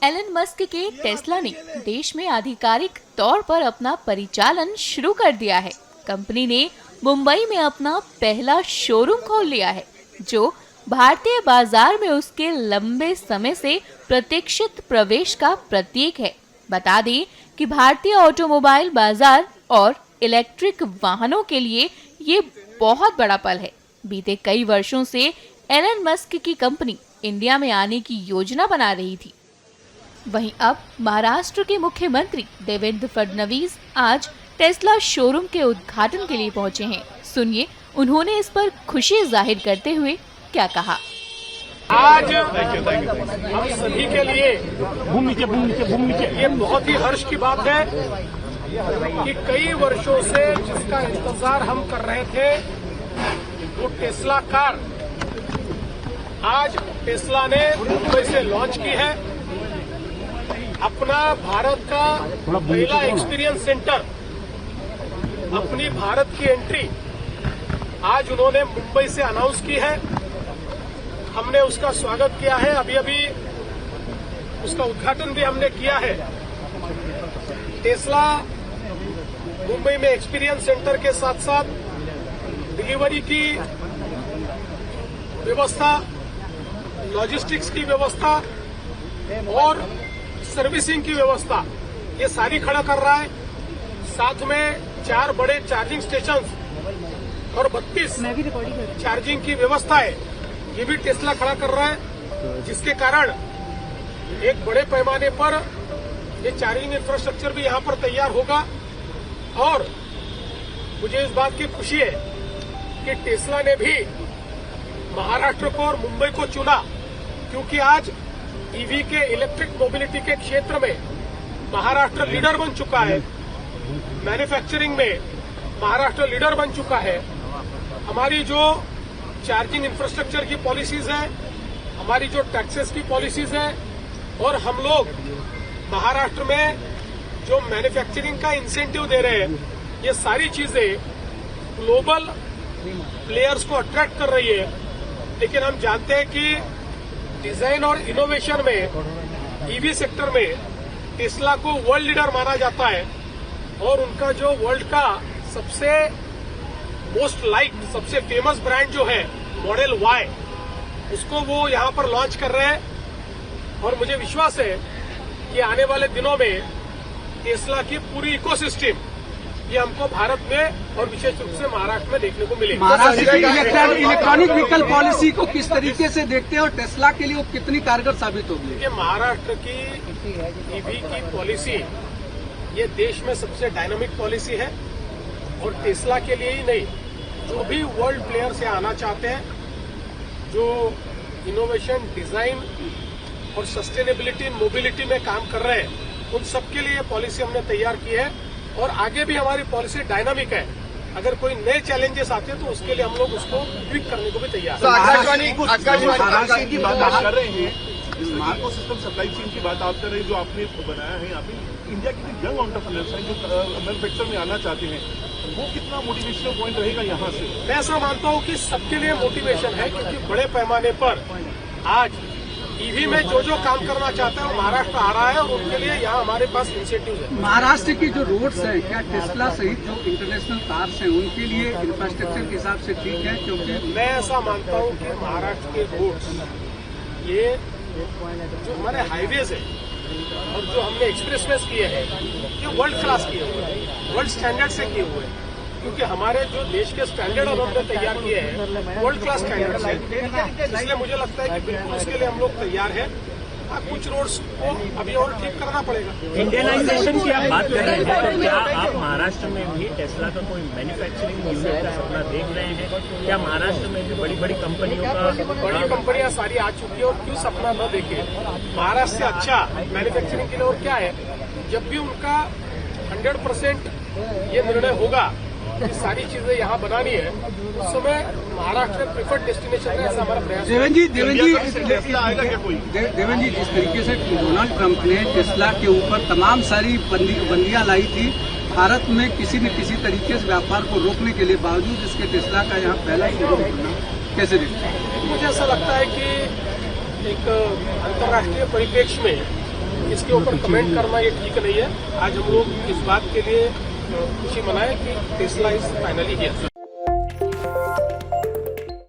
Elon Musk के Tesla ने देश में आधिकारिक तौर पर अपना परिचालन शुरू कर दिया है। कंपनी ने मुंबई में अपना पहला शोरूम खोल लिया है, जो भारतीय बाजार में उसके लंबे समय से प्रतीक्षित प्रवेश का प्रतीक है। बता दें कि भारतीय ऑटोमोबाइल बाजार और इलेक्ट्रिक वाहनों के लिए ये बहुत बड़ा पल है। बीते कई वर्षों से एलन मस्क की कंपनी इंडिया में आने की योजना बना रही थी। वहीं अब महाराष्ट्र के मुख्यमंत्री देवेंद्र फडणवीस आज टेस्ला शोरूम के उद्घाटन के लिए पहुंचे हैं। सुनिए उन्होंने इस पर खुशी जाहिर करते हुए क्या कहा। आज हम सभी के लिए ये बहुत ही हर्ष की बात है कि कई वर्षों से जिसका इंतजार हम कर रहे थे, वो टेस्ला कार आज टेस्ला ने मुंबई से लॉन्च की है। अपना भारत का पहला एक्सपीरियंस सेंटर, अपनी भारत की एंट्री आज उन्होंने मुंबई से अनाउंस की है। हमने उसका स्वागत किया है, अभी अभी उसका उद्घाटन भी हमने किया है। टेस्ला मुंबई में एक्सपीरियंस सेंटर के साथ साथ डिलीवरी की व्यवस्था, लॉजिस्टिक्स की व्यवस्था और सर्विसिंग की व्यवस्था, ये सारी खड़ा कर रहा है। साथ में 4 बड़े चार्जिंग स्टेशन और 32 चार्जिंग की व्यवस्था है, ये भी टेस्ला खड़ा कर रहा है, जिसके कारण एक बड़े पैमाने पर ये चार्जिंग इंफ्रास्ट्रक्चर भी यहां पर तैयार होगा। और मुझे इस बात की खुशी है कि टेस्ला ने भी महाराष्ट्र को और मुंबई को चुना, क्योंकि आज ईवी के इलेक्ट्रिक मोबिलिटी के क्षेत्र में महाराष्ट्र लीडर बन चुका है। मैन्युफैक्चरिंग में महाराष्ट्र लीडर बन चुका है। हमारी जो चार्जिंग इंफ्रास्ट्रक्चर की पॉलिसीज है, हमारी जो टैक्सेस की पॉलिसीज है, और हम लोग महाराष्ट्र में जो मैन्युफैक्चरिंग का इंसेंटिव दे रहे हैं, ये सारी चीजें ग्लोबल प्लेयर्स को अट्रैक्ट कर रही है। लेकिन हम जानते हैं कि डिजाइन और इनोवेशन में ईवी सेक्टर में टेस्ला को वर्ल्ड लीडर माना जाता है, और उनका जो वर्ल्ड का सबसे मोस्ट लाइक्ड, सबसे फेमस ब्रांड जो है मॉडल वाई, उसको वो यहां पर लॉन्च कर रहे हैं। और मुझे विश्वास है कि आने वाले दिनों में टेस्ला की पूरी इकोसिस्टम ये हमको भारत में और विशेष रूप से महाराष्ट्र में देखने को मिलेगी। महाराष्ट्र की इलेक्ट्रॉनिक व्हीकल पॉलिसी को किस तरीके से देखते हैं और टेस्ला के लिए वो कितनी कारगर साबित होगी? कि महाराष्ट्र की ईवी की पॉलिसी ये देश में सबसे डायनामिक पॉलिसी है, और टेस्ला के लिए ही नहीं, जो भी वर्ल्ड प्लेयर से आना चाहते हैं, जो इनोवेशन, डिजाइन और सस्टेनेबिलिटी, मोबिलिटी में काम कर रहे हैं, उन सबके लिए पॉलिसी हमने तैयार की है। और आगे भी हमारी पॉलिसी डायनामिक है। अगर कोई नए चैलेंजेस आते हैं तो उसके लिए हम लोग उसको ट्वीक करने को भी तैयार हैं। आकाशवाणी की बात आप कर रहे हैं, इको सिस्टम सप्लाई चेन की बात आप कर रहे हैं, जो आपने बनाया है यहाँ पे। इंडिया के जो यंग एंटरप्रेन्योर्स हैं, जो मैन्युफैक्चर में आना चाहते हैं, वो कितना मोटिवेशनल पॉइंट रहेगा यहाँ से? मैं ऐसा मानता हूँ कि सबके लिए मोटिवेशन है, क्योंकि बड़े पैमाने पर आज ईवी में जो जो काम करना चाहता है वो महाराष्ट्र आ रहा है, और उनके लिए यहाँ हमारे पास इंसेंटिव है। महाराष्ट्र की जो रोड्स हैं, क्या टेस्ला सहित जो इंटरनेशनल कार्स हैं उनके लिए इंफ्रास्ट्रक्चर के हिसाब से ठीक है? क्योंकि मैं ऐसा मानता हूँ कि महाराष्ट्र के रोड्स, ये जो हमारे हाईवेज है और जो हमने एक्सप्रेसवेज किए हैं, ये वर्ल्ड क्लास किए हुए हैं, वर्ल्ड स्टैंडर्ड से किए हुए हैं। क्योंकि हमारे जो देश के स्टैंडर्ड हमने तैयार किए हैं वर्ल्ड क्लास स्टैंडर्ड से, इसलिए मुझे लगता है कि बिल्कुल उसके लिए हम लोग तैयार हैं। कुछ रोड्स को अभी और ठीक करना पड़ेगा। इंडियनाइजेशन की आप बात कर रहे हैं, तो क्या आप महाराष्ट्र में भी टेस्ला का कोई मैन्युफैक्चरिंग यूनिट का सपना देख रहे हैं? क्या महाराष्ट्र में भी बड़ी बड़ी कंपनियों का, बड़ी कंपनियां सारी आ चुकी है, और क्यों सपना न देखे? महाराष्ट्र से अच्छा मैन्युफैक्चरिंग के लिए और क्या है? जब भी उनका 100% ये निर्णय होगा कि सारी चीजें यहाँ बनानी है, उस समय महाराष्ट्र प्रिफर्ड डेस्टिनेशन है, ऐसा हमारा प्रयास है। देवेंद्र जी, जिस तरीके से डोनाल्ड ट्रंप ने टेस्ला के ऊपर तमाम सारी बंदियां लाई थी, भारत में किसी न किसी तरीके से व्यापार को रोकने के लिए, बावजूद इसके टेस्ला का यहाँ पहला शोरूम खुलना, कैसे देखते हैं? मुझे ऐसा लगता है कि एक अंतर्राष्ट्रीय परिप्रेक्ष्य में इसके ऊपर कमेंट करना ये ठीक नहीं है। आज हम लोग इस बात के लिए खुशी मनाएं कि टेस्ला इज फाइनली हियर।